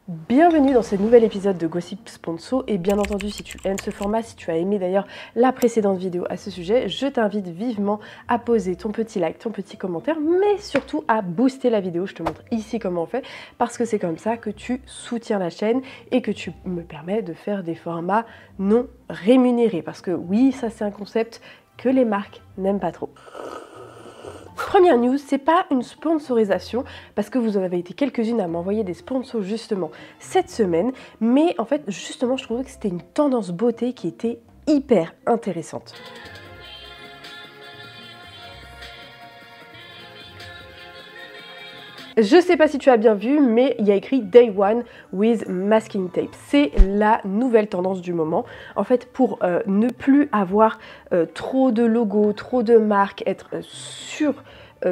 Bienvenue dans ce nouvel épisode de Gossip Sponsor et bien entendu si tu aimes ce format, si tu as aimé d'ailleurs la précédente vidéo à ce sujet, je t'invite vivement à poser ton petit like, ton petit commentaire, mais surtout à booster la vidéo. Je te montre ici comment on fait parce que c'est comme ça que tu soutiens la chaîne et que tu me permets de faire des formats non rémunérés parce que oui, ça c'est un concept que les marques n'aiment pas trop. Première news, c'est pas une sponsorisation parce que vous en avez été quelques-unes à m'envoyer des sponsors justement cette semaine, mais en fait justement je trouvais que c'était une tendance beauté qui était hyper intéressante. Je sais pas si tu as bien vu, mais il y a écrit Day One with Masking Tape. C'est la nouvelle tendance du moment. En fait, pour ne plus avoir trop de logos, trop de marques, être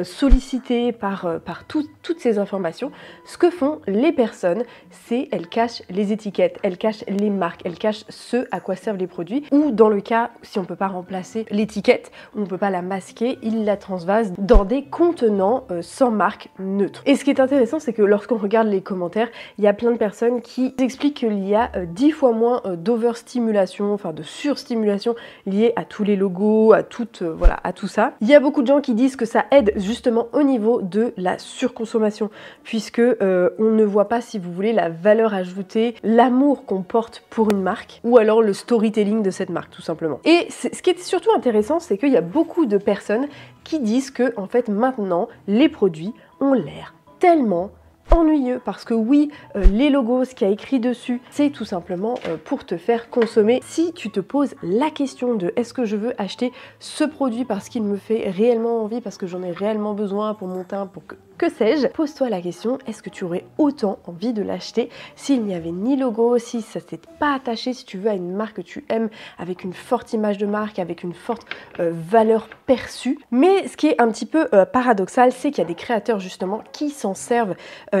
sollicité par toutes ces informations, ce que font les personnes, c'est elles cachent les étiquettes, elles cachent les marques, elles cachent ce à quoi servent les produits, ou dans le cas, si on ne peut pas remplacer l'étiquette, on ne peut pas la masquer, ils la transvasent dans des contenants sans marque neutre. Et ce qui est intéressant, c'est que lorsqu'on regarde les commentaires, il y a plein de personnes qui expliquent qu'il y a 10 fois moins d'overstimulation, enfin de surstimulation liée à tous les logos, à voilà, à tout ça. Il y a beaucoup de gens qui disent que ça aide justement au niveau de la surconsommation puisque on ne voit pas, si vous voulez, la valeur ajoutée, l'amour qu'on porte pour une marque ou alors le storytelling de cette marque tout simplement. Et ce qui est surtout intéressant, c'est qu'il y a beaucoup de personnes qui disent que en fait maintenant les produits ont l'air tellement ennuyeux parce que oui, les logos, ce qu'il y a écrit dessus, c'est tout simplement pour te faire consommer. Si tu te poses la question de est-ce que je veux acheter ce produit parce qu'il me fait réellement envie, parce que j'en ai réellement besoin pour mon teint, pour que sais-je, pose-toi la question, est-ce que tu aurais autant envie de l'acheter s'il n'y avait ni logo, si ça s'est pas attaché, si tu veux, à une marque que tu aimes, avec une forte image de marque, avec une forte valeur perçue. Mais ce qui est un petit peu paradoxal, c'est qu'il y a des créateurs justement qui s'en servent,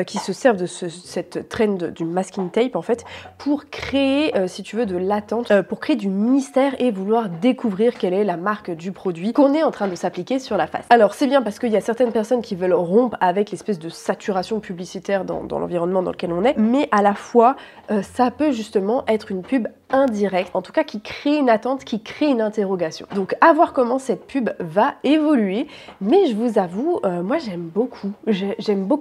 qui se servent de cette trend du masking tape en fait, pour créer, si tu veux, de l'attente, pour créer du mystère et vouloir découvrir quelle est la marque du produit qu'on est en train de s'appliquer sur la face. Alors c'est bien parce qu'il y a certaines personnes qui veulent rompre avec l'espèce de saturation publicitaire dans l'environnement dans lequel on est, mais à la fois ça peut justement être une pub indirecte, en tout cas qui crée une attente, qui crée une interrogation. Donc à voir comment cette pub va évoluer, mais je vous avoue, moi j'aime beaucoup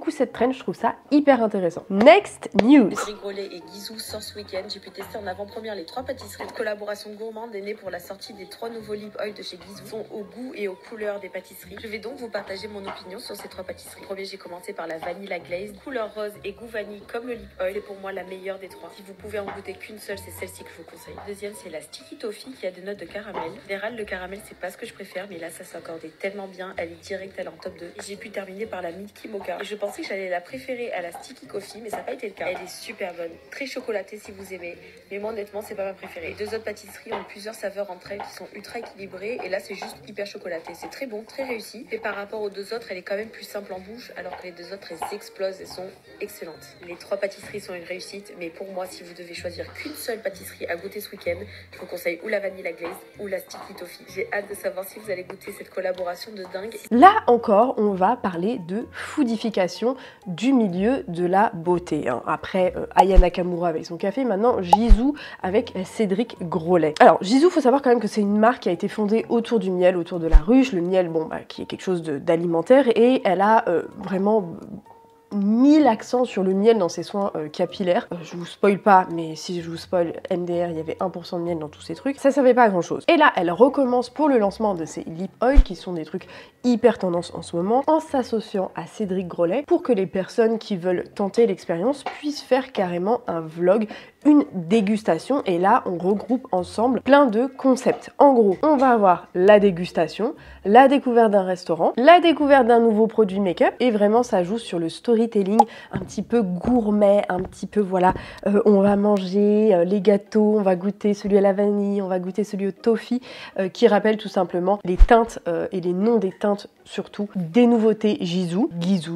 cette trend, je trouve ça hyper intéressant. Next news. Cédric Grolet et Guizou sort ce week-end. J'ai pu tester en avant-première les 3 pâtisseries. Cette collaboration gourmande est née pour la sortie des 3 nouveaux lip oil de chez Guizou, sont au goût et aux couleurs des pâtisseries. Je vais donc vous partager mon opinion sur ces 3 pâtisseries. Premier, j'ai commencé par la Vanilla Glaze, couleur rose et goût vanille comme le lip oil. C'est pour moi la meilleure des 3. Si vous pouvez en goûter qu'une seule, c'est celle-ci que je vous conseille. Deuxième, c'est la Sticky Toffee qui a des notes de caramel. En général, le caramel, c'est pas ce que je préfère, mais là, ça s'accordait tellement bien. Elle est directe, elle est en top 2. Et j'ai pu terminer par la Milky Mocha. Et je pensais que j'allais la préférer à la Sticky Coffee, mais ça n'a pas été le cas. Elle est super bonne, très chocolatée si vous aimez, mais moi honnêtement c'est pas ma préférée. Les 2 autres pâtisseries ont plusieurs saveurs entre elles qui sont ultra équilibrées et là c'est juste hyper chocolaté. C'est très bon, très réussi, et par rapport aux 2 autres elle est quand même plus simple en bouche alors que les 2 autres elles explosent, elles sont excellentes. Les 3 pâtisseries sont une réussite, mais pour moi si vous devez choisir qu'une seule pâtisserie à goûter ce week-end, je vous conseille ou la Vanilla Glaze ou la Sticky Toffee. J'ai hâte de savoir si vous allez goûter cette collaboration de dingue. Là encore on va parler de foodification du milieu de la beauté. Après Aya Nakamura avec son café, maintenant Guizou avec Cédric Grolet. Alors Guizou, faut savoir quand même que c'est une marque qui a été fondée autour du miel, autour de la ruche, le miel bon qui est quelque chose d'alimentaire, et elle a vraiment mis l'accent sur le miel dans ses soins capillaires. Je vous spoil pas, mais si je vous spoil, MDR, il y avait 1% de miel dans tous ces trucs. Ça servait pas à grand chose. Et là, elle recommence pour le lancement de ses lip oil, qui sont des trucs hyper tendance en ce moment, en s'associant à Cédric Grolet pour que les personnes qui veulent tenter l'expérience puissent faire carrément un vlog, une dégustation, et là on regroupe ensemble plein de concepts. En gros, on va avoir la dégustation, la découverte d'un restaurant, la découverte d'un nouveau produit make-up, et vraiment ça joue sur le storytelling un petit peu gourmet, un petit peu voilà, on va manger les gâteaux, on va goûter celui à la vanille, on va goûter celui au toffee, qui rappelle tout simplement les teintes et les noms des teintes surtout des nouveautés Gisou,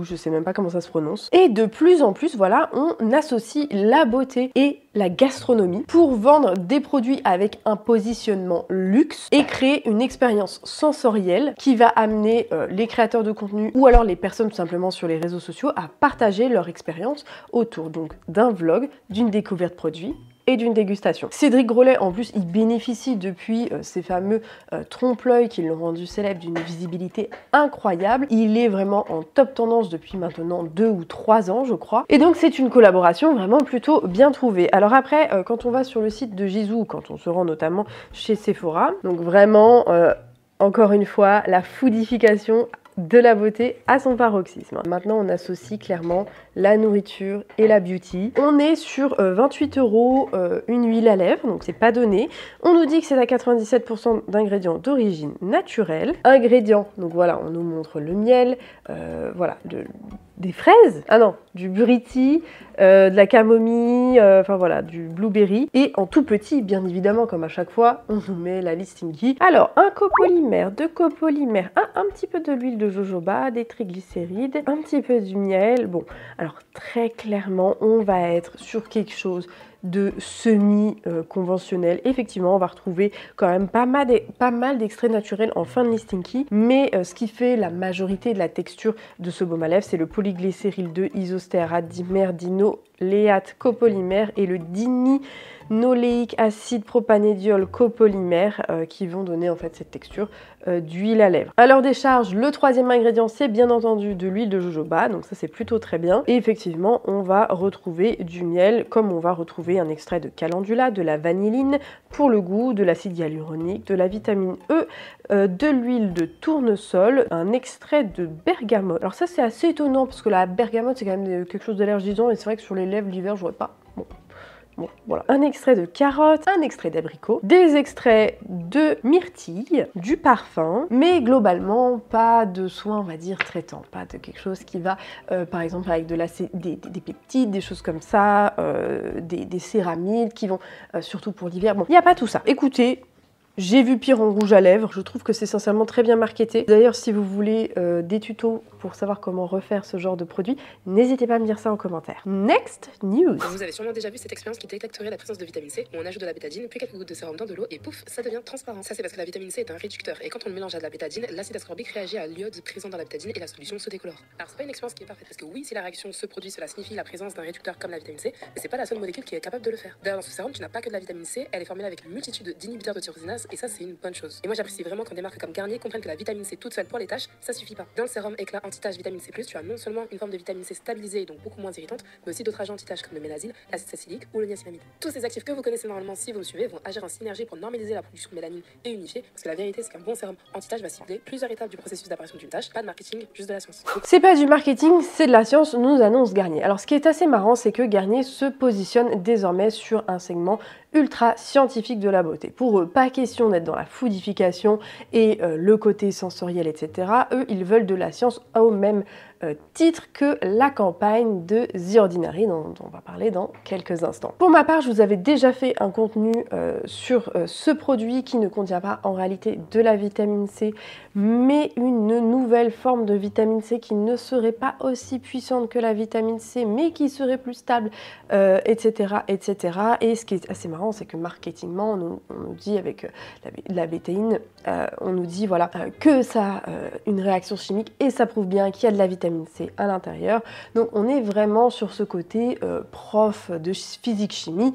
je sais même pas comment ça se prononce. Et de plus en plus, voilà, on associe la beauté et la gastronomie pour vendre des produits avec un positionnement luxe et créer une expérience sensorielle qui va amener les créateurs de contenu ou alors les personnes tout simplement sur les réseaux sociaux à partager leur expérience autour donc d'un vlog, d'une découverte produit et d'une dégustation. Cédric Grolet, en plus, il bénéficie depuis ces fameux trompe-l'œil qui l'ont rendu célèbre d'une visibilité incroyable. Il est vraiment en top tendance depuis maintenant 2 ou 3 ans, je crois. Et donc, c'est une collaboration vraiment plutôt bien trouvée. Alors après, quand on va sur le site de Gisou, quand on se rend notamment chez Sephora, donc vraiment, encore une fois, la foodification de la beauté à son paroxysme. Maintenant, on associe clairement la nourriture et la beauty. On est sur 28 € une huile à lèvres, donc c'est pas donné. On nous dit que c'est à 97% d'ingrédients d'origine naturelle. Ingrédients, donc voilà, on nous montre le miel, voilà, des fraises, ah non, du buriti, de la camomille, enfin voilà, du blueberry. Et en tout petit, bien évidemment, comme à chaque fois, on nous met la liste Stinky. Alors, un copolymère, 2 copolymères, un petit peu de l'huile de jojoba, des triglycérides, un petit peu du miel. Bon, alors très clairement, on va être sur quelque chose de semi-conventionnel. Effectivement, on va retrouver quand même pas mal d'extraits naturels en fin de listinky, mais ce qui fait la majorité de la texture de ce baume à lèvres, c'est le polyglycéryl 2 isostéarate dimerdinoléate copolymère et le dinynoléique acide propanédiol copolymère qui vont donner en fait cette texture d'huile à lèvres. À leur décharge, le troisième ingrédient, c'est bien entendu de l'huile de jojoba, donc ça c'est plutôt très bien. Et effectivement, on va retrouver du miel, comme on va retrouver un extrait de calendula, de la vanilline pour le goût, de l'acide hyaluronique, de la vitamine E, de l'huile de tournesol, un extrait de bergamote. Alors ça c'est assez étonnant parce que la bergamote c'est quand même quelque chose d'allergisant et c'est vrai que sur les lèvres l'hiver je vois pas. Bon, voilà. Un extrait de carotte, un extrait d'abricot, des extraits de myrtille, du parfum, mais globalement pas de soins, on va dire, traitants, pas de quelque chose qui va, par exemple, avec des peptides, des choses comme ça, des céramides qui vont, surtout pour l'hiver. Bon, il n'y a pas tout ça. Écoutez, j'ai vu pire en rouge à lèvres, je trouve que c'est sincèrement très bien marketé. D'ailleurs, si vous voulez des tutos pour savoir comment refaire ce genre de produit, n'hésitez pas à me dire ça en commentaire. Next news. Vous avez sûrement déjà vu cette expérience qui détecterait la présence de vitamine C, où on ajoute de la bétadine, puis quelques gouttes de sérum dans de l'eau, et pouf, ça devient transparent. Ça c'est parce que la vitamine C est un réducteur, et quand on le mélange à de la bétadine, l'acide ascorbique réagit à l'iode présent dans la bétadine et la solution se décolore. Alors c'est pas une expérience qui est parfaite, parce que oui, si la réaction se produit, cela signifie la présence d'un réducteur comme la vitamine C, mais c'est pas la seule molécule qui est capable de le faire. D'ailleurs, dans ce sérum, tu n'as pas que de la vitamine C, elle est formulée avec une multitude d'inhibiteurs de tyrosinase, et ça c'est une bonne chose. Et moi j'apprécie vraiment quand des marques comme Garnier comprennent que la vitamine C toute seule pour les tâches, ça suffit pas. Dans le sérum éclat anti-tache vitamine C+, tu as non seulement une forme de vitamine C stabilisée et donc beaucoup moins irritante, mais aussi d'autres agents anti-taches comme le ménazyle, l'acide salicylique ou le niacinamide. Tous ces actifs que vous connaissez normalement si vous me suivez vont agir en synergie pour normaliser la production de mélanine et unifier, parce que la vérité c'est qu'un bon sérum anti-tache va cibler plusieurs étapes du processus d'apparition d'une tache, pas de marketing, juste de la science. C'est pas du marketing, c'est de la science, nous annonce Garnier. Alors ce qui est assez marrant, c'est que Garnier se positionne désormais sur un segment ultra scientifique de la beauté. Pour eux, pas question d'être dans la foodification et le côté sensoriel, etc. Eux, ils veulent de la science au même titre que la campagne de The Ordinary dont on va parler dans quelques instants. Pour ma part, je vous avais déjà fait un contenu sur ce produit qui ne contient pas en réalité de la vitamine C, mais une nouvelle forme de vitamine C qui ne serait pas aussi puissante que la vitamine C, mais qui serait plus stable, etc., etc. Et ce qui est assez marrant, c'est que marketingement, on nous dit avec la bétaïne, on nous dit voilà que ça a une réaction chimique et ça prouve bien qu'il y a de la vitamine C à l'intérieur. Donc on est vraiment sur ce côté prof de physique-chimie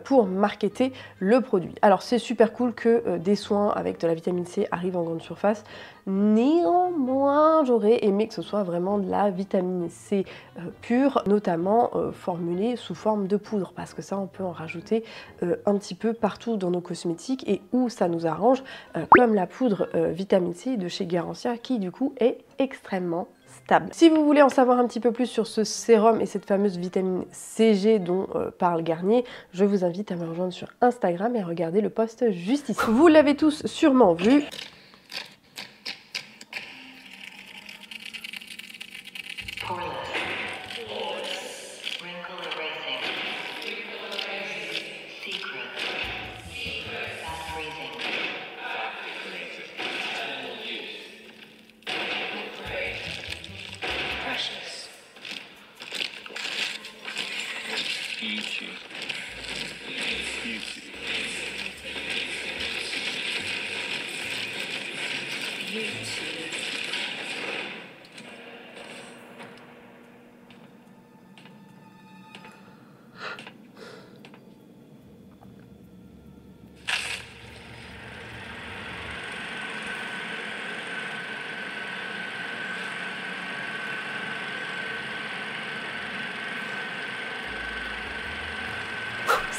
pour marketer le produit. Alors c'est super cool que des soins avec de la vitamine C arrivent en grande surface. Néanmoins, j'aurais aimé que ce soit vraiment de la vitamine C pure, notamment formulée sous forme de poudre, parce que ça, on peut en rajouter un petit peu partout dans nos cosmétiques et où ça nous arrange, comme la poudre vitamine C de chez Garancia, qui du coup est extrêmement stable. Si vous voulez en savoir un petit peu plus sur ce sérum et cette fameuse vitamine CG dont parle Garnier, je vous invite à me rejoindre sur Instagram et à regarder le post juste ici. Vous l'avez tous sûrement vu.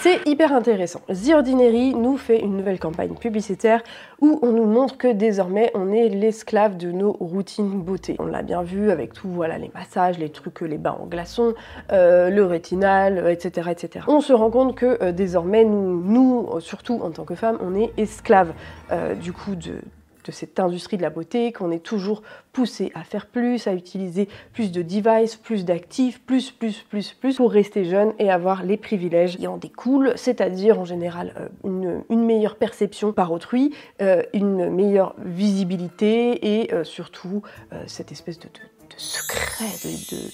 C'est hyper intéressant. The Ordinary nous fait une nouvelle campagne publicitaire où on nous montre que désormais on est l'esclave de nos routines beauté. On l'a bien vu avec tout, voilà, les massages, les trucs, les bains en glaçons, le rétinal, etc., etc. On se rend compte que désormais nous, surtout en tant que femmes, on est esclave du coup de cette industrie de la beauté, qu'on est toujours poussé à faire plus, à utiliser plus de devices, plus d'actifs, plus pour rester jeune et avoir les privilèges qui en découlent, c'est-à-dire en général une meilleure perception par autrui, une meilleure visibilité et surtout cette espèce de secret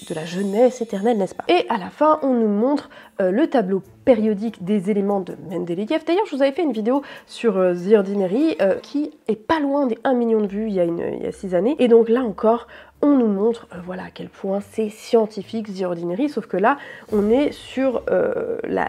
de la jeunesse éternelle, n'est-ce pas? Et à la fin, on nous montre le tableau périodique des éléments de Mendeleïev. D'ailleurs, je vous avais fait une vidéo sur The Ordinary qui est pas loin des 1 million de vues il y a 6 années. Et donc là encore, on nous montre voilà à quel point c'est scientifique The Ordinary, sauf que là on est sur la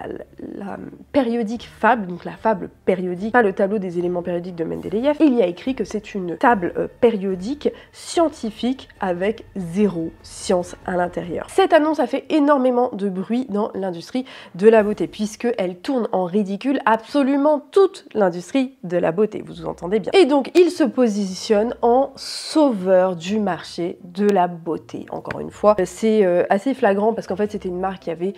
périodique fable, donc la fable périodique, pas le tableau des éléments périodiques de Mendeleïev. Il y a écrit que c'est une table périodique scientifique avec 0 science à l'intérieur. Cette annonce a fait énormément de bruit dans l'industrie de la beauté, puisqu'elle tourne en ridicule absolument toute l'industrie de la beauté, vous entendez bien. Et donc il se positionne en sauveur du marché de la beauté. Encore une fois, c'est assez flagrant parce qu'en fait c'était une marque qui avait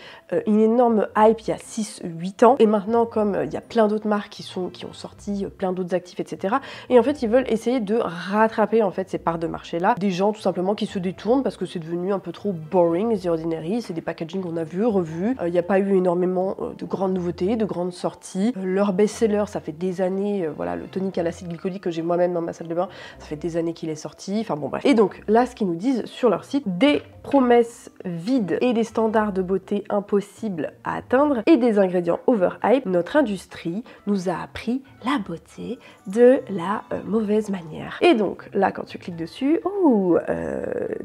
une énorme hype il y a 6-8 ans et maintenant comme il y a plein d'autres marques qui ont sorti plein d'autres actifs, etc. Et en fait ils veulent essayer de rattraper en fait ces parts de marché là. Des gens tout simplement qui se détournent parce que c'est devenu un peu trop boring, The Ordinary, c'est des packaging qu'on a vu, revus. Il n'y a pas eu énormément de grandes nouveautés, de grandes sorties. Leur best-seller, ça fait des années, voilà, le tonique à l'acide glycolique que j'ai moi-même dans ma salle de bain, ça fait des années qu'il est sorti. Enfin bon bref. Et donc là ce qu'ils nous disent sur leur site, des promesses vides et des standards de beauté impossibles à atteindre et des ingrédients overhype, notre industrie nous a appris la beauté de la mauvaise manière. Et donc là quand tu cliques dessus, oh,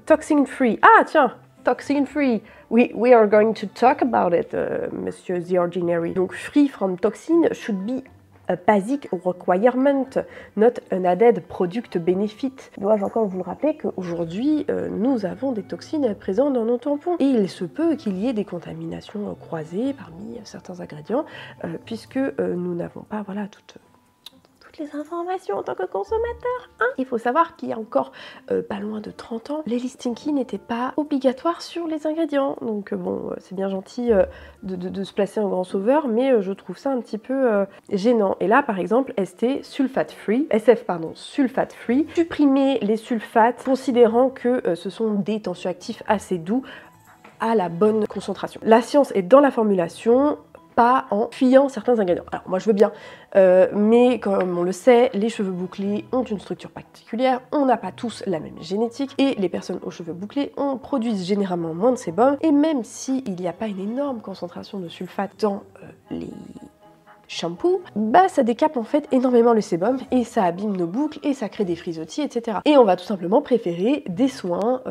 toxin free, ah tiens, toxin free, we are going to talk about it, monsieur The Ordinary. Donc free from toxin should be a basic requirement, not an added product benefit. Dois-je encore vous le rappeler qu'aujourd'hui, nous avons des toxines présentes dans nos tampons. Et il se peut qu'il y ait des contaminations croisées parmi certains ingrédients, puisque nous n'avons pas, voilà, toutes les informations en tant que consommateur. Hein. Il faut savoir qu'il y a encore pas loin de 30 ans, les listings n'étaient pas obligatoires sur les ingrédients. Donc bon, c'est bien gentil de se placer en grand sauveur, mais je trouve ça un petit peu gênant. Et là, par exemple, SF sulfate free, supprimer les sulfates, considérant que ce sont des tensioactifs assez doux à la bonne concentration. La science est dans la formulation, pas en fuyant certains ingrédients. Alors moi je veux bien, mais comme on le sait, les cheveux bouclés ont une structure particulière, on n'a pas tous la même génétique, et les personnes aux cheveux bouclés produisent généralement moins de sébum, et même s'il n'y a pas une énorme concentration de sulfate dans les shampoing, bah ça décape en fait énormément le sébum et ça abîme nos boucles et ça crée des frisottis, etc. Et on va tout simplement préférer des soins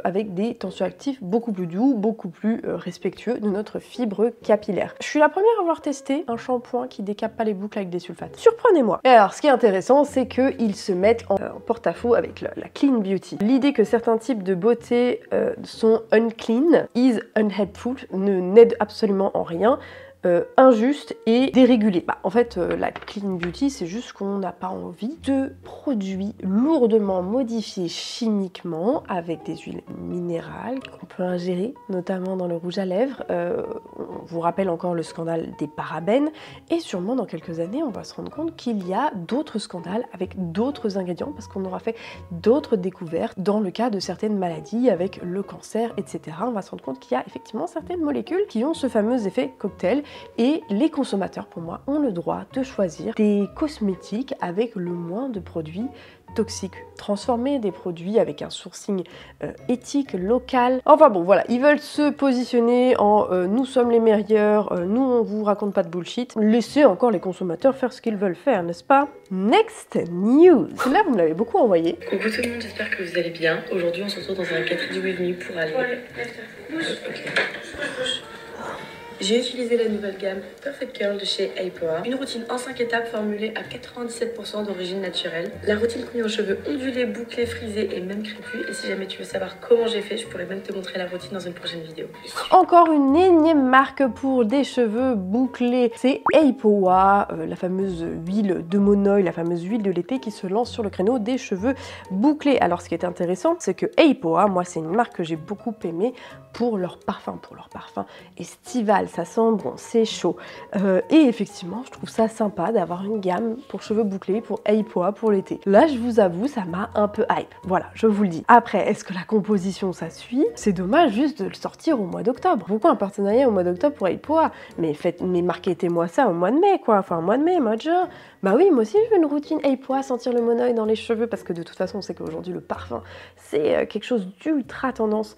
avec des tensioactifs beaucoup plus doux, beaucoup plus respectueux de notre fibre capillaire. Je suis la première à avoir testé un shampoing qui décape pas les boucles avec des sulfates. Surprenez-moi. Et alors ce qui est intéressant, c'est qu'ils se mettent en porte-à-faux avec la clean beauty. L'idée que certains types de beauté sont unclean, is unhelpful, ne n'aide absolument en rien. Injuste et dérégulé. Bah, en fait, la clean beauty, c'est juste qu'on n'a pas envie de produits lourdement modifiés chimiquement avec des huiles minérales qu'on peut ingérer, notamment dans le rouge à lèvres. On vous rappelle encore le scandale des parabènes et sûrement dans quelques années, on va se rendre compte qu'il y a d'autres scandales avec d'autres ingrédients parce qu'on aura fait d'autres découvertes dans le cas de certaines maladies avec le cancer, etc. On va se rendre compte qu'il y a effectivement certaines molécules qui ont ce fameux effet cocktail et les consommateurs pour moi ont le droit de choisir des cosmétiques avec le moins de produits toxiques, transformer des produits avec un sourcing éthique, local. Enfin bon voilà, ils veulent se positionner en nous sommes les meilleurs, nous on vous raconte pas de bullshit. Laissez encore les consommateurs faire ce qu'ils veulent faire, n'est-ce pas? Next news. Celle-là vous me l'avez beaucoup envoyé. Coucou tout le monde, j'espère que vous allez bien. Aujourd'hui on se retrouve dans un Get Ready With Me pour aller... J'ai utilisé la nouvelle gamme Perfect Curl de chez Apoa, une routine en 5 étapes formulée à 97% d'origine naturelle. La routine convient aux cheveux ondulés, bouclés, frisés et même crépus. Et si jamais tu veux savoir comment j'ai fait, je pourrais même te montrer la routine dans une prochaine vidéo. Encore une énième marque pour des cheveux bouclés, c'est Apoa, la fameuse huile de monoï, la fameuse huile de l'été qui se lance sur le créneau des cheveux bouclés. Alors ce qui est intéressant, c'est que Apoa, moi c'est une marque que j'ai beaucoup aimée pour leur parfum estival. Ça sent bon, c'est chaud. Et effectivement, je trouve ça sympa d'avoir une gamme pour cheveux bouclés, pour Apoa, pour l'été. Là, je vous avoue, ça m'a un peu hype. Voilà, je vous le dis. Après, est-ce que la composition, ça suit? C'est dommage juste de le sortir au mois d'octobre. Pourquoi un partenariat au mois d'octobre pour Apoa? Mais marketez-moi ça au mois de mai, quoi. Enfin, au mois de mai, mois de juin. Bah oui, moi aussi, je veux une routine Apoa, sentir le monoï dans les cheveux, parce que de toute façon, on sait qu'aujourd'hui, le parfum, c'est quelque chose d'ultra tendance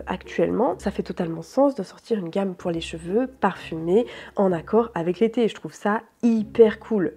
actuellement. Ça fait totalement sens de sortir une gamme pour les cheveux parfumés en accord avec l'été. Je trouve ça hyper cool.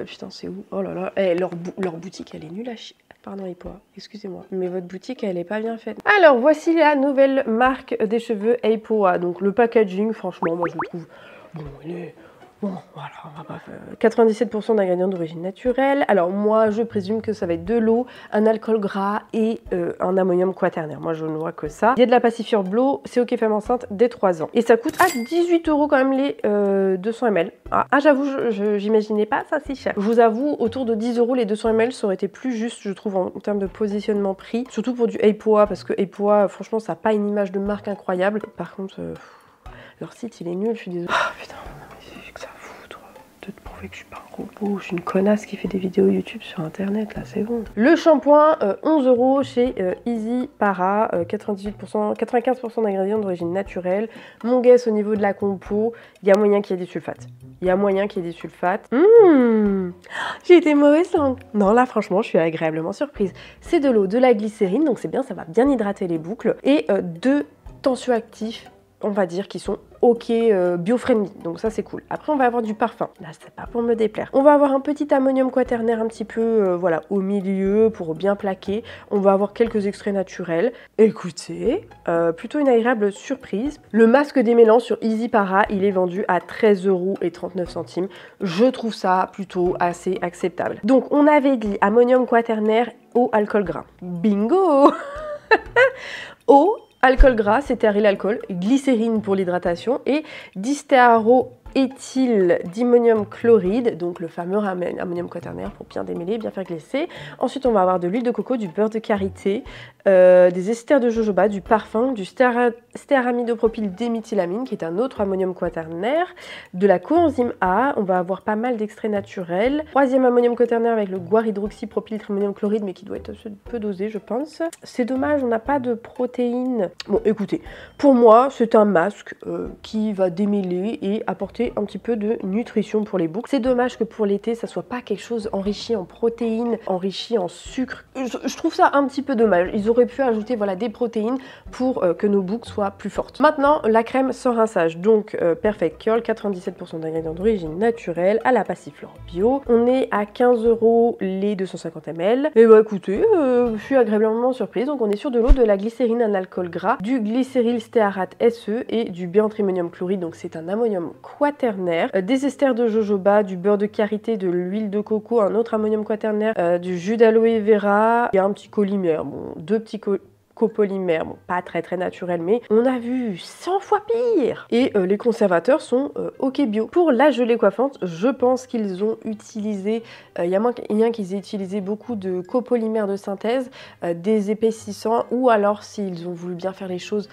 Putain, c'est où? Oh là là. Eh, leur boutique, elle est nulle à chier. Pardon Apoa, excusez-moi, mais votre boutique elle est pas bien faite. Alors voici la nouvelle marque des cheveux Apoa. Donc le packaging, franchement, moi je le trouve bon, il est... Bon, voilà, on va pas faire... 97% d'ingrédients d'origine naturelle. Alors moi, je présume que ça va être de l'eau, un alcool gras et un ammonium quaternaire. Moi, je ne vois que ça. Il y a de la Pacifier Blue, c'est ok femme enceinte dès 3 ans. Et ça coûte à 18 € quand même les 200 ml. Ah j'avoue, j'imaginais pas ça si cher. Je vous avoue, autour de 10 € les 200 ml, ça aurait été plus juste, je trouve, en termes de positionnement prix. Surtout pour du Apoa, parce que Apoa, franchement, ça n'a pas une image de marque incroyable. Par contre, leur site, il est nul, je suis désolée. Oh putain. De te prouver que je suis pas un robot, je suis une connasse qui fait des vidéos YouTube sur internet, là c'est bon. Le shampoing, 11 € chez Easy Para, 95% d'ingrédients d'origine naturelle. Mon guess au niveau de la compo, il y a moyen qu'il y ait des sulfates. Il y a moyen qu'il y ait des sulfates. J'ai été mauvaise langue. Non là franchement je suis agréablement surprise. C'est de l'eau, de la glycérine, donc c'est bien, ça va bien hydrater les boucles. Et 2 tensioactifs, on va dire, qui sont ok bio-friendly, donc ça c'est cool. Après on va avoir du parfum, là c'est pas pour me déplaire. On va avoir un petit ammonium quaternaire un petit peu voilà au milieu pour bien plaquer. On va avoir quelques extraits naturels. Écoutez, plutôt une agréable surprise. Le masque démêlant sur Easy Para, il est vendu à 13,39 €. Je trouve ça plutôt assez acceptable. Donc on avait dit ammonium quaternaire, eau, alcool gras. Bingo. Eau, alcool gras, cétéril-alcool, glycérine pour l'hydratation et distéaroéthyl-dimonium chloride, donc le fameux ammonium quaternaire pour bien démêler, bien faire glisser. Ensuite, on va avoir de l'huile de coco, du beurre de karité, des esters de jojoba, du parfum, du stéaramidopropyl déméthylamine, qui est un autre ammonium quaternaire, de la coenzyme A. On va avoir pas mal d'extraits naturels. 3e ammonium quaternaire avec le guaridroxypropyltrimonium chloride, mais qui doit être peu dosé, je pense. C'est dommage, on n'a pas de protéines. Bon, écoutez, pour moi, c'est un masque qui va démêler et apporter un petit peu de nutrition pour les boucles. C'est dommage que pour l'été, ça soit pas quelque chose enrichi en protéines, enrichi en sucre. Je trouve ça un petit peu dommage. Ils auraient pu ajouter voilà, des protéines pour que nos boucles soient plus fortes. Maintenant, la crème sans rinçage. Donc, Perfect Curl, 97% d'ingrédients d'origine naturelle, à la passiflore bio. On est à 15 € les 250 ml. Et bah écoutez, je suis agréablement surprise. Donc, on est sur de l'eau, de la glycérine, un alcool gras, du glycérylstéarate SE et du béantrimonium chloride. Donc, c'est un ammonium quaternaire, des esters de jojoba, du beurre de karité, de l'huile de coco, un autre ammonium quaternaire, du jus d'aloe vera, il y a un petit colymère, bon, 2 petits copolymère, bon, pas très naturel, mais on a vu 100 fois pire. Et les conservateurs sont ok bio. Pour la gelée coiffante, je pense qu'ils ont utilisé, il y a moyen qu'ils aient utilisé beaucoup de copolymère de synthèse, des épaississants, ou alors s'ils ont voulu bien faire les choses,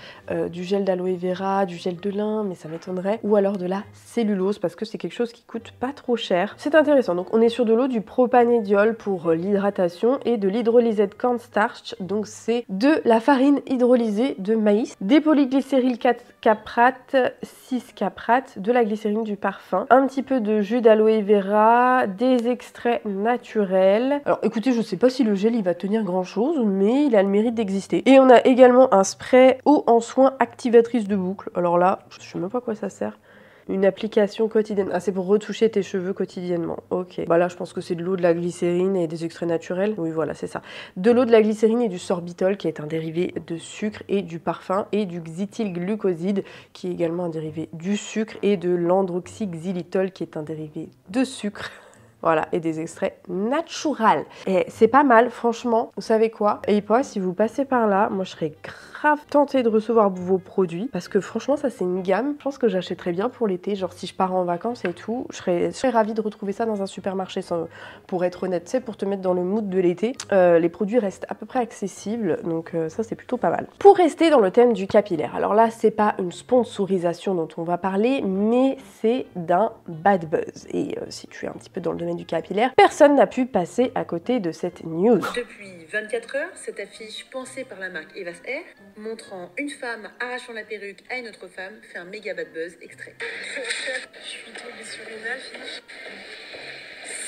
du gel d'aloe vera, du gel de lin, mais ça m'étonnerait, ou alors de la cellulose, parce que c'est quelque chose qui coûte pas trop cher. C'est intéressant. Donc on est sur de l'eau, du propanédiol pour l'hydratation et de l'hydrolysate cornstarch, donc c'est de la la farine hydrolysée de maïs, des polyglycéryl 4 caprate, 6 caprate, de la glycérine du parfum, un petit peu de jus d'aloe vera, des extraits naturels. Alors écoutez, je sais pas si le gel il va tenir grand chose, mais il a le mérite d'exister. Et on a également un spray eau en soin activatrice de boucle. Alors là, je sais même pas à quoi ça sert. Une application quotidienne. Ah, c'est pour retoucher tes cheveux quotidiennement. Ok. Bah là, je pense que c'est de l'eau, de la glycérine et des extraits naturels. Oui, voilà, c'est ça. De l'eau, de la glycérine et du sorbitol, qui est un dérivé de sucre et du parfum, et du xéthylglucoside, qui est également un dérivé du sucre, et de l'androxyxylitol, qui est un dérivé de sucre. Voilà, et des extraits naturels. Et c'est pas mal, franchement. Vous savez quoi? Et pas, si vous passez par là, moi je serais grave tentée de recevoir vos produits. Parce que franchement, ça c'est une gamme. Je pense que j'achèterais bien pour l'été. Genre si je pars en vacances et tout, je serais ravie de retrouver ça dans un supermarché. Pour être honnête, tu sais, pour te mettre dans le mood de l'été. Les produits restent à peu près accessibles. Donc ça c'est plutôt pas mal. Pour rester dans le thème du capillaire. Alors là, c'est pas une sponsorisation dont on va parler, mais c'est d'un bad buzz. Et si tu es un petit peu dans le domaine du capillaire, personne n'a pu passer à côté de cette news. Depuis 24 heures, cette affiche pensée par la marque Evas Hair, montrant une femme arrachant la perruque à une autre femme, fait un méga bad buzz extrait. Je suis tombée sur une affiche.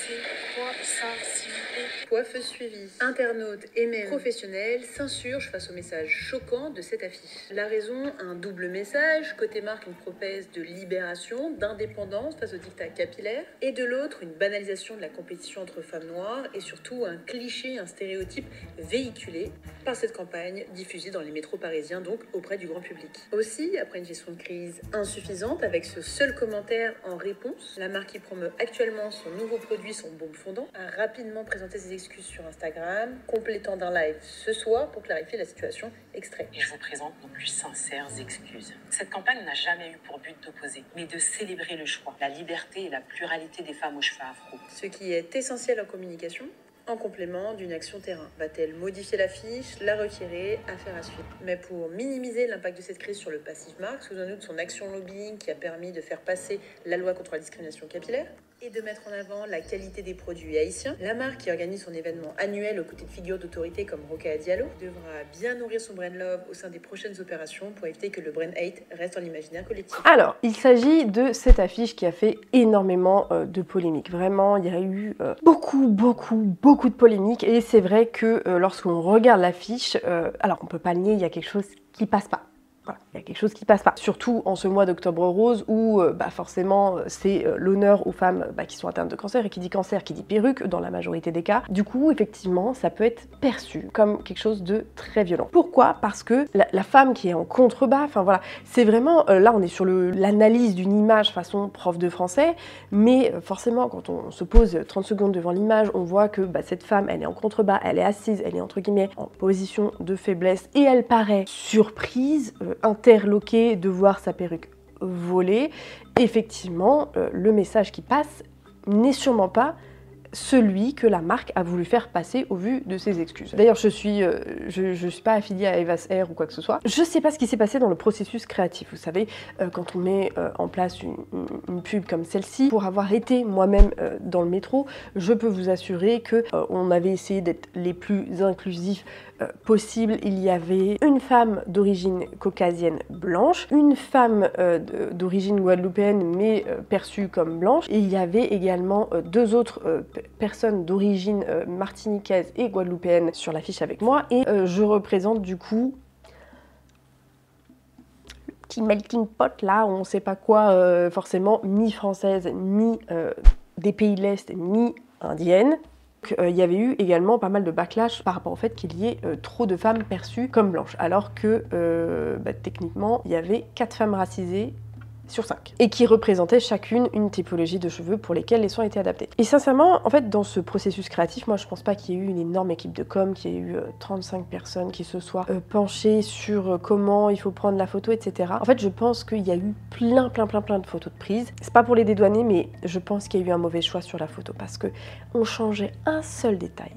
C'est quoi ça, s'il vous plaît? Coiffeuse suivie, internautes et même professionnels s'insurgent face au message choquant de cette affiche. La raison, un double message. Côté marque, une promesse de libération, d'indépendance face au diktat capillaire. Et de l'autre, une banalisation de la compétition entre femmes noires et surtout un cliché, un stéréotype véhiculé par cette campagne diffusée dans les métros parisiens, donc auprès du grand public. Aussi, après une gestion de crise insuffisante, avec ce seul commentaire en réponse, la marque qui promeut actuellement son nouveau produit, son baume fondant, a rapidement présenté ses excuses sur Instagram, complétant d'un live ce soir pour clarifier la situation. Extrait. Et je vous présente nos plus sincères excuses. Cette campagne n'a jamais eu pour but d'opposer, mais de célébrer le choix, la liberté et la pluralité des femmes aux cheveux afro. Ce qui est essentiel en communication, en complément d'une action terrain. Va-t-elle modifier l'affiche, la retirer? Affaire à suivre. Mais pour minimiser l'impact de cette crise sur le passif marque, sous un doute son action lobbying qui a permis de faire passer la loi contre la discrimination capillaire, et de mettre en avant la qualité des produits haïtiens, la marque qui organise son événement annuel aux côtés de figures d'autorité comme Rokhaya Diallo devra bien nourrir son brand love au sein des prochaines opérations pour éviter que le brand hate reste dans l'imaginaire collectif. Alors, il s'agit de cette affiche qui a fait énormément de polémiques. Vraiment, il y a eu beaucoup de polémiques et c'est vrai que lorsqu'on regarde l'affiche, alors on peut pas le nier, il y a quelque chose qui passe pas. Voilà, il y a quelque chose qui passe pas. Surtout en ce mois d'octobre rose où forcément c'est l'honneur aux femmes qui sont atteintes de cancer, et qui dit cancer, qui dit perruque dans la majorité des cas. Du coup, effectivement, ça peut être perçu comme quelque chose de très violent. Pourquoi? Parce que la femme qui est en contrebas, enfin voilà, c'est vraiment, là on est sur l'analyse d'une image façon prof de français, mais forcément quand on se pose 30 secondes devant l'image, on voit que cette femme, elle est en contrebas, elle est assise, elle est entre guillemets en position de faiblesse, et elle paraît surprise, interloquée de voir sa perruque volée. Effectivement, le message qui passe n'est sûrement pas celui que la marque a voulu faire passer au vu de ses excuses. D'ailleurs, je suis pas affiliée à Evas Hair ou quoi que ce soit. Je sais pas ce qui s'est passé dans le processus créatif. Vous savez, quand on met en place une pub comme celle-ci, pour avoir été moi-même dans le métro, je peux vous assurer que on avait essayé d'être les plus inclusifs possible. Il y avait une femme d'origine caucasienne blanche, une femme d'origine guadeloupéenne mais perçue comme blanche, et il y avait également deux autres personnes d'origine martiniquaise et guadeloupéenne sur l'affiche avec moi, et je représente du coup le petit melting pot là, on sait pas quoi, forcément mi-française, mi des pays de l'Est, mi-indienne. Il y avait eu également pas mal de backlash par rapport au fait qu'il y ait trop de femmes perçues comme blanches, alors que techniquement il y avait 4 femmes racisées sur 5 et qui représentaient chacune une typologie de cheveux pour lesquels les soins étaient adaptés. Et sincèrement, en fait, dans ce processus créatif, moi je pense pas qu'il y ait eu une énorme équipe de com, qu'il y ait eu 35 personnes qui se soient penchées sur comment il faut prendre la photo, etc. En fait, je pense qu'il y a eu plein de photos de prise. C'est pas pour les dédouaner, mais je pense qu'il y a eu un mauvais choix sur la photo parce que on changeait un seul détail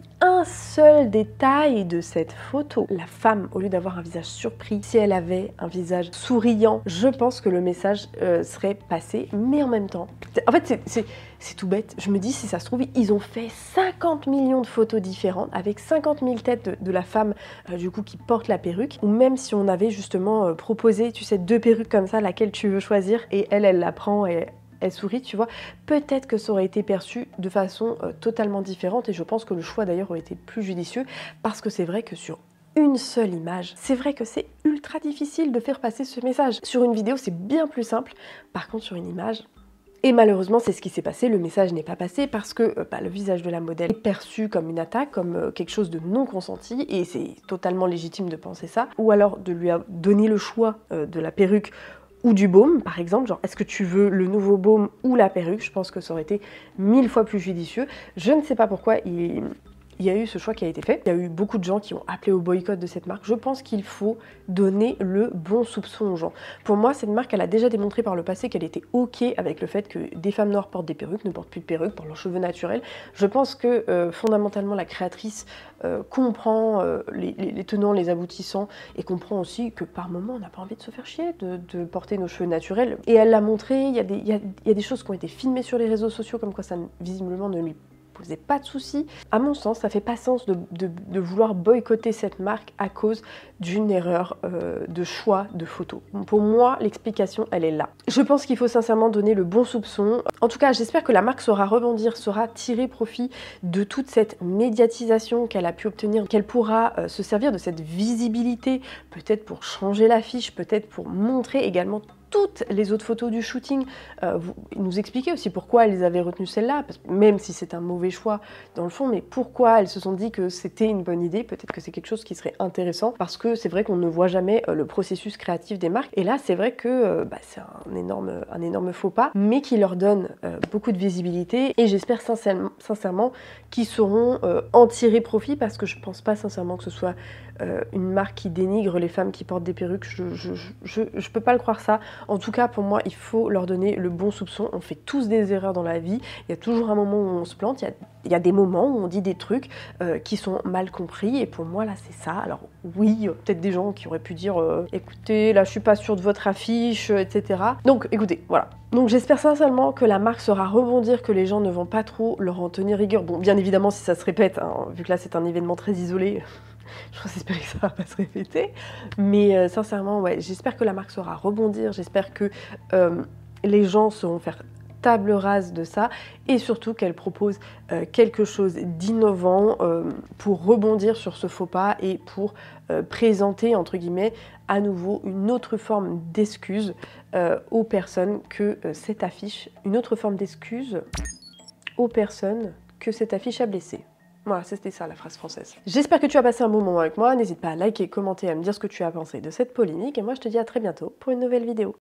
de cette photo. La femme, au lieu d'avoir un visage surpris, si elle avait un visage souriant, je pense que le message serait passé, mais en même temps, en fait c'est tout bête, je me dis si ça se trouve, ils ont fait 50 millions de photos différentes avec 50 000 têtes de la femme du coup qui porte la perruque, ou même si on avait justement proposé, tu sais, 2 perruques comme ça, laquelle tu veux choisir, et elle la prend et elle sourit, tu vois, peut-être que ça aurait été perçu de façon totalement différente, et je pense que le choix d'ailleurs aurait été plus judicieux, parce que c'est vrai que sur une seule image, c'est vrai que c'est ultra difficile de faire passer ce message. Sur une vidéo, c'est bien plus simple, par contre sur une image... Et malheureusement, c'est ce qui s'est passé, le message n'est pas passé parce que le visage de la modèle est perçu comme une attaque, comme quelque chose de non consenti, et c'est totalement légitime de penser ça. Ou alors de lui donner le choix de la perruque ou du baume, par exemple, genre est-ce que tu veux le nouveau baume ou la perruque? Je pense que ça aurait été 1000 fois plus judicieux. Je ne sais pas pourquoi il y a eu ce choix qui a été fait. Il y a eu beaucoup de gens qui ont appelé au boycott de cette marque. Je pense qu'il faut donner le bon soupçon aux gens. Pour moi, cette marque, elle a déjà démontré par le passé qu'elle était ok avec le fait que des femmes noires portent des perruques, ne portent plus de perruques pour leurs cheveux naturels. Je pense que fondamentalement, la créatrice comprend les tenants, les aboutissants, et comprend aussi que par moment, on n'a pas envie de se faire chier, de porter nos cheveux naturels. Et elle l'a montré, il y a des choses qui ont été filmées sur les réseaux sociaux, comme quoi ça visiblement ne lui posait pas de soucis. À mon sens, ça fait pas sens de vouloir boycotter cette marque à cause d'une erreur de choix de photos. Pour moi, l'explication, elle est là. Je pense qu'il faut sincèrement donner le bon soupçon. En tout cas, j'espère que la marque saura rebondir, saura tirer profit de toute cette médiatisation qu'elle a pu obtenir, qu'elle pourra se servir de cette visibilité, peut-être pour changer l'affiche, peut-être pour montrer également toutes les autres photos du shooting, nous expliquer aussi pourquoi elles avaient retenu celle-là, même si c'est un mauvais choix dans le fond, mais pourquoi elles se sont dit que c'était une bonne idée, peut-être que c'est quelque chose qui serait intéressant, parce que c'est vrai qu'on ne voit jamais le processus créatif des marques, et là c'est vrai que c'est un énorme faux pas, mais qui leur donne beaucoup de visibilité, et j'espère sincèrement qu'ils sauront en tirer profit, parce que je pense pas sincèrement que ce soit une marque qui dénigre les femmes qui portent des perruques, je peux pas le croire ça. En tout cas, pour moi, il faut leur donner le bon soupçon. On fait tous des erreurs dans la vie. Il y a toujours un moment où on se plante. Il y a des moments où on dit des trucs qui sont mal compris. Et pour moi, là, c'est ça. Alors oui, peut-être des gens qui auraient pu dire écoutez, là, je suis pas sûre de votre affiche, etc. Donc, écoutez, voilà. Donc j'espère sincèrement que la marque saura rebondir, que les gens ne vont pas trop leur en tenir rigueur. Bon, bien évidemment, si ça se répète, hein, vu que là, c'est un événement très isolé... J'ose espérer que ça va pas se répéter, mais sincèrement, ouais, j'espère que la marque saura rebondir, j'espère que les gens sauront faire table rase de ça, et surtout qu'elle propose quelque chose d'innovant pour rebondir sur ce faux pas et pour présenter, entre guillemets, à nouveau une autre forme d'excuse aux personnes que cette affiche, une autre forme d'excuse aux personnes que cette affiche a blessées. Voilà, c'était ça la phrase française. J'espère que tu as passé un bon moment avec moi. N'hésite pas à liker, commenter, à me dire ce que tu as pensé de cette polémique. Et moi, je te dis à très bientôt pour une nouvelle vidéo.